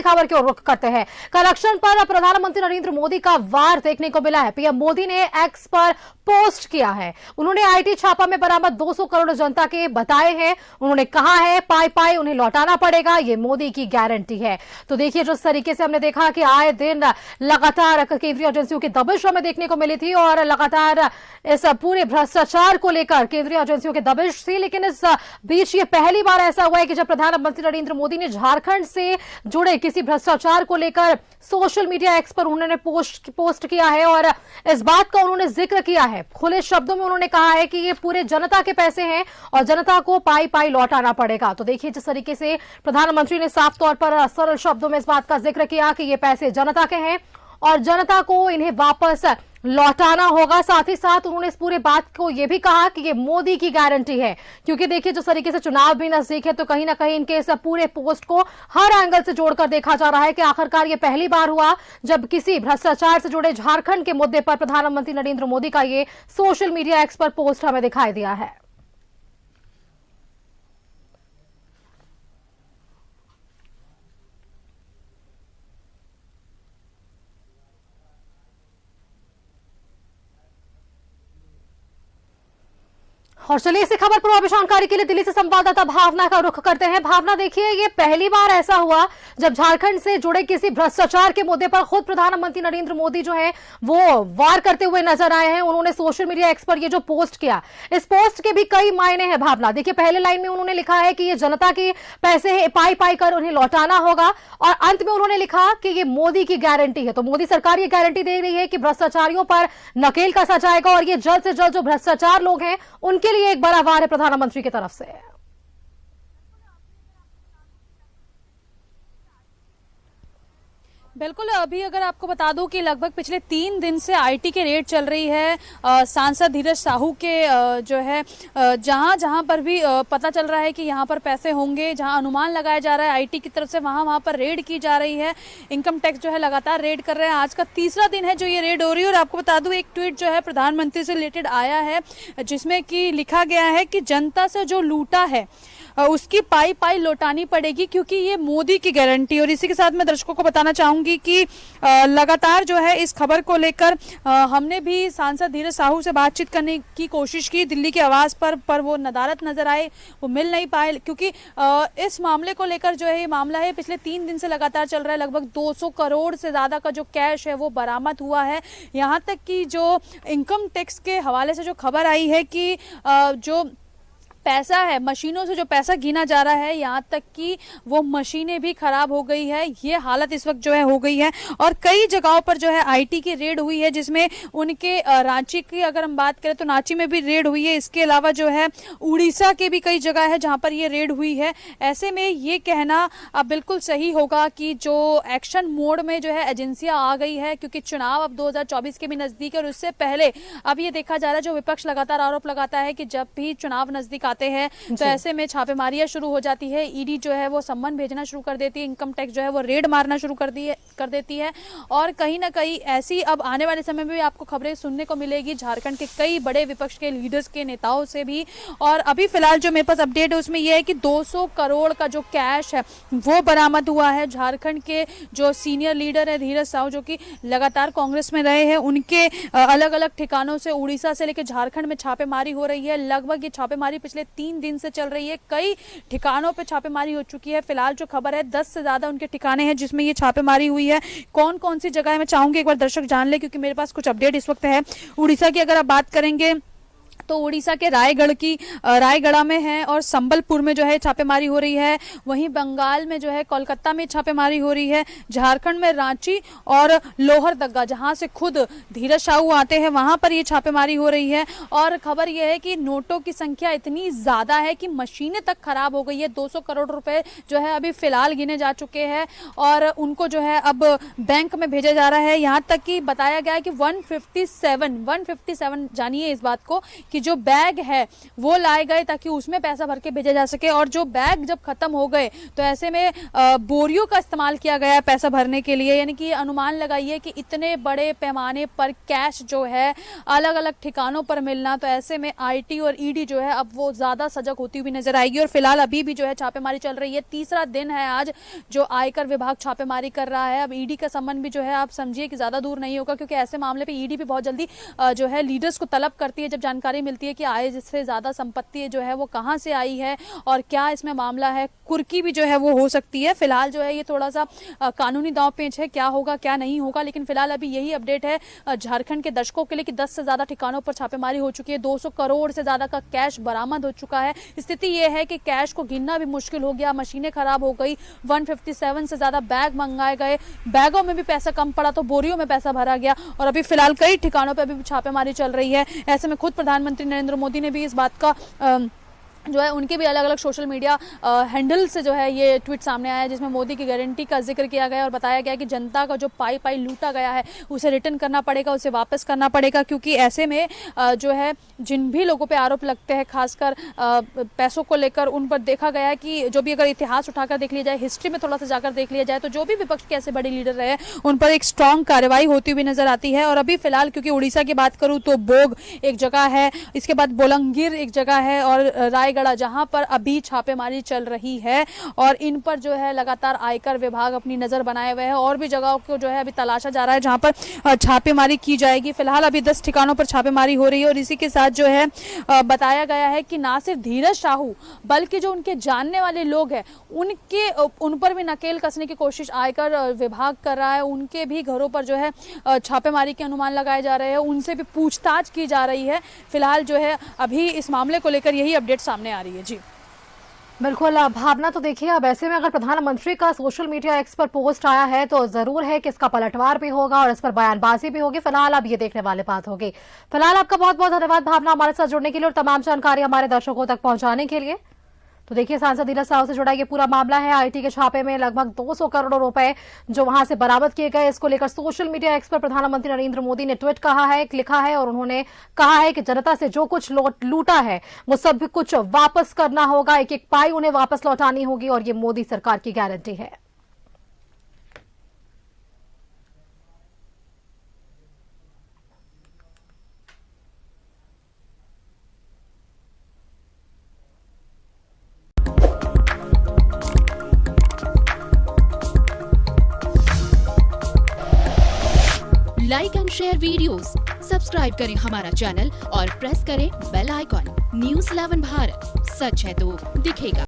खबर की ओर रुख करते हैं। करप्शन पर प्रधानमंत्री नरेंद्र मोदी का वार देखने को मिला है। पीएम मोदी ने एक्स पर पोस्ट किया है। उन्होंने आईटी छापा में बरामद 200 करोड़ जनता के बताए हैं। उन्होंने कहा है पाई पाई उन्हें लौटाना पड़ेगा, ये मोदी की गारंटी है। तो देखिए जिस तरीके से हमने देखा कि आए दिन लगातार केंद्रीय एजेंसियों की दबिश हमें देखने को मिली थी और लगातार इस पूरे भ्रष्टाचार को लेकर केंद्रीय एजेंसियों की दबिश थी, लेकिन इस बीच ये पहली बार ऐसा हुआ है कि जब प्रधानमंत्री नरेंद्र मोदी ने झारखंड से जुड़े किसी भ्रष्टाचार को लेकर सोशल मीडिया एक्स पर उन्होंने पोस्ट किया है और इस बात का उन्होंने जिक्र किया है। खुले शब्दों में उन्होंने कहा है कि ये पूरे जनता के पैसे हैं और जनता को पाई पाई लौटाना पड़ेगा। तो देखिए जिस तरीके से प्रधानमंत्री ने साफ तौर पर सरल शब्दों में इस बात का जिक्र किया कि ये पैसे जनता के हैं और जनता को इन्हें वापस लौटाना होगा। साथ ही साथ उन्होंने इस पूरे बात को यह भी कहा कि ये मोदी की गारंटी है, क्योंकि देखिए जिस तरीके से चुनाव भी नजदीक है तो कहीं ना कहीं इनके इस पूरे पोस्ट को हर एंगल से जोड़कर देखा जा रहा है कि आखिरकार ये पहली बार हुआ जब किसी भ्रष्टाचार से जुड़े झारखंड के मुद्दे पर प्रधानमंत्री नरेंद्र मोदी का ये सोशल मीडिया एक्स पर पोस्ट हमें दिखाई दिया है। और चलिए इसी खबर पर और जानकारी के लिए दिल्ली से संवाददाता भावना का रुख करते हैं। भावना, देखिए ये पहली बार ऐसा हुआ जब झारखंड से जुड़े किसी भ्रष्टाचार के मुद्दे पर खुद प्रधानमंत्री नरेंद्र मोदी जो है वो वार करते हुए नजर आए हैं। उन्होंने सोशल मीडिया एक्स पर ये जो पोस्ट किया, इस पोस्ट के भी कई मायने हैं। भावना, देखिए पहले लाइन में उन्होंने लिखा है कि ये जनता के पैसे है, पाई पाई कर उन्हें लौटाना होगा और अंत में उन्होंने लिखा कि ये मोदी की गारंटी है। तो मोदी सरकार ये गारंटी दे रही है कि भ्रष्टाचारियों पर नकेल कसा जाएगा और ये जल्द से जल्द जो भ्रष्टाचार लोग हैं उनके लिए एक बड़ा वार है प्रधानमंत्री की तरफ से। बिल्कुल, अभी अगर आपको बता दूं कि लगभग पिछले 3 दिन से आईटी के रेड चल रही है। सांसद धीरज साहू के जो है जहां जहां पर भी पता चल रहा है कि यहां पर पैसे होंगे, जहां अनुमान लगाया जा रहा है आईटी की तरफ से, वहां पर रेड की जा रही है। इनकम टैक्स जो है लगातार रेड कर रहे हैं। आज का तीसरा दिन है जो ये रेड हो रही है। और आपको बता दूं एक ट्वीट जो है प्रधानमंत्री से रिलेटेड आया है जिसमें कि लिखा गया है कि जनता से जो लूटा है उसकी पाई पाई लौटानी पड़ेगी, क्योंकि ये मोदी की गारंटी। और इसी के साथ मैं दर्शकों को बताना चाहूंगी कि लगातार जो है इस खबर को लेकर हमने भी सांसद धीरज साहू से बातचीत करने की कोशिश की दिल्ली के आवास पर वो नदारत नजर आए, वो मिल नहीं पाए, क्योंकि इस मामले को लेकर जो है ये मामला है पिछले 3 दिन से लगातार चल रहा है। लगभग 200 करोड़ से ज्यादा का जो कैश है वो बरामद हुआ है। यहाँ तक कि जो इनकम टैक्स के हवाले से जो खबर आई है कि जो पैसा है, मशीनों से जो पैसा गिना जा रहा है, यहाँ तक कि वो मशीनें भी खराब हो गई है। ये हालत इस वक्त जो है हो गई है। और कई जगहों पर जो है आईटी की रेड हुई है, जिसमें उनके रांची की अगर हम बात करें तो रांची में भी रेड हुई है। इसके अलावा जो है उड़ीसा के भी कई जगह है जहाँ पर ये रेड हुई है। ऐसे में ये कहना अब बिल्कुल सही होगा कि जो एक्शन मोड में जो है एजेंसियां आ गई है, क्योंकि चुनाव अब 2024 के भी नजदीक है और उससे पहले अब ये देखा जा रहा है, जो विपक्ष लगातार आरोप लगाता है कि जब भी चुनाव नजदीक आते हैं तो ऐसे में छापेमारियां शुरू हो जाती है। ईडी जो है वो सम्मन भेजना शुरू कर देती है, इनकम टैक्स जो है वो रेड मारना शुरू कर देती है। और कहीं ना कहीं ऐसी अब आने वाले समय में भी आपको खबरें सुनने को मिलेगी झारखंड के कई बड़े विपक्ष के लीडर्स के नेताओं से भी। और अभी फिलहाल जो मेरे पास अपडेट है उसमें यह है कि 200 करोड़ का जो कैश है वो बरामद हुआ है। झारखंड के जो सीनियर लीडर है धीरज साहू, जो कि लगातार कांग्रेस में रहे हैं, उनके अलग अलग ठिकानों से उड़ीसा से लेकर झारखंड में छापेमारी हो रही है। लगभग ये छापेमारी पिछले 3 दिन से चल रही है। कई ठिकानों पे छापेमारी हो चुकी है। फिलहाल जो खबर है 10 से ज्यादा उनके ठिकाने हैं जिसमें ये छापेमारी हुई है। कौन कौन सी जगह है मैं चाहूंगी एक बार दर्शक जान ले, क्योंकि मेरे पास कुछ अपडेट इस वक्त है। उड़ीसा की अगर आप बात करेंगे तो उड़ीसा के रायगढ़ में है और संबलपुर में जो है छापेमारी हो रही है। वहीं बंगाल में जो है कोलकाता में छापेमारी हो रही है। झारखंड में रांची और लोहरदगा, जहां से खुद धीरज साहू आते हैं, वहां पर ये छापेमारी हो रही है। और खबर यह है कि नोटों की संख्या इतनी ज्यादा है कि मशीनें तक खराब हो गई है। 200 करोड़ रुपए जो है अभी फिलहाल गिने जा चुके हैं और उनको जो है अब बैंक में भेजा जा रहा है। यहाँ तक कि बताया गया है कि 157 जानिए इस बात को कि जो बैग है वो लाए गए ताकि उसमें पैसा भर के भेजा जा सके, और जो बैग जब खत्म हो गए तो ऐसे में बोरियों का इस्तेमाल किया गया पैसा भरने के लिए। यानी कि अनुमान लगाइए कि इतने बड़े पैमाने पर कैश जो है अलग अलग ठिकानों पर मिलना, तो ऐसे में आईटी और ईडी जो है अब वो ज्यादा सजग होती हुई नजर आएगी। और फिलहाल अभी भी जो है छापेमारी चल रही है, तीसरा दिन है आज जो आयकर विभाग छापेमारी कर रहा है। अब ईडी का संबंध भी जो है आप समझिए कि ज्यादा दूर नहीं होगा, क्योंकि ऐसे मामले पे ईडी भी बहुत जल्दी जो है लीडर्स को तलब करती है जब जानकारी मिलती है कि आय से ज्यादा संपत्ति जो है वो कहां से आई है और क्या इसमें मामला है। कुर्की भी जो है वो हो सकती है। फिलहाल जो है ये थोड़ा सा कानूनी दांव पेच है, क्या होगा क्या नहीं होगा, लेकिन फिलहाल अभी यही अपडेट है झारखंड के दर्शकों के लिए कि 10 से ज्यादा ठिकानों पर छापेमारी हो चुकी है, 200 करोड़ से ज्यादा का कैश बरामद हो चुका है। स्थिति ये है कि कैश को गिनना भी मुश्किल हो गया, मशीनें खराब हो गई, 157 से ज्यादा बैग मंगाए गए, बैगों में भी पैसा कम पड़ा तो बोरियों में पैसा भरा गया, और अभी फिलहाल कई ठिकानों पर अभी छापेमारी चल रही है। ऐसे में खुद प्रधानमंत्री नरेंद्र मोदी ने भी इस बात का जो है उनके भी अलग अलग सोशल मीडिया हैंडल से जो है ये ट्वीट सामने आया है, जिसमें मोदी की गारंटी का जिक्र किया गया और बताया गया कि जनता का जो पाई पाई लूटा गया है उसे रिटर्न करना पड़ेगा, उसे वापस करना पड़ेगा, क्योंकि ऐसे में जो है जिन भी लोगों पे आरोप लगते हैं खासकर पैसों को लेकर, उन पर देखा गया है कि जो भी अगर इतिहास उठाकर देख लिया जाए, हिस्ट्री में थोड़ा सा जाकर देख लिया जाए, तो जो भी विपक्ष के ऐसे बड़े लीडर रहे उन पर एक स्ट्रांग कार्रवाई होती हुई नजर आती है। और अभी फिलहाल क्योंकि उड़ीसा की बात करूँ तो बोग एक जगह है, इसके बाद बोलंगीर एक जगह है और रायगढ़, जहां पर अभी छापेमारी चल रही है और इन पर जो है लगातार आयकर विभाग अपनी नजर बनाए हुए है। और भी जगहों को जो है अभी तलाशा जा रहा है जहां पर छापेमारी की जाएगी। फिलहाल अभी 10 ठिकानों पर छापेमारी हो रही है और इसी के साथ जो है बताया गया है कि ना सिर्फ धीरज साहू बल्कि जो उनके जानने वाले लोग हैं उन पर भी नकेल कसने की कोशिश आयकर विभाग कर रहा है। उनके भी घरों पर जो है छापेमारी के अनुमान लगाए जा रहे हैं, उनसे भी पूछताछ की जा रही है। फिलहाल जो है अभी इस मामले को लेकर यही अपडेट सामने आ रही है। जी बिल्कुल भावना, तो देखिए अब ऐसे में अगर प्रधानमंत्री का सोशल मीडिया एक्स पर पोस्ट आया है तो जरूर है कि इसका पलटवार भी होगा और इस पर बयानबाजी भी होगी। फिलहाल अब ये देखने वाली बात होगी। फिलहाल आपका बहुत बहुत धन्यवाद भावना, हमारे साथ जुड़ने के लिए और तमाम जानकारी हमारे दर्शकों तक पहुंचाने के लिए। तो देखिए सांसद धीरज साहू से जुड़ा ये पूरा मामला है। आईटी के छापे में लगभग 200 करोड़ रुपए जो वहां से बरामद किए गए, इसको लेकर सोशल मीडिया एक्स पर प्रधानमंत्री नरेंद्र मोदी ने ट्वीट लिखा है और उन्होंने कहा है कि जनता से जो कुछ लूटा है वो सब कुछ वापस करना होगा, एक एक पाई उन्हें वापस लौटानी होगी और ये मोदी सरकार की गारंटी है। Like and share videos, subscribe करें हमारा चैनल और प्रेस करें बेल आइकॉन। न्यूज़ 11 भारत, सच है तो दिखेगा।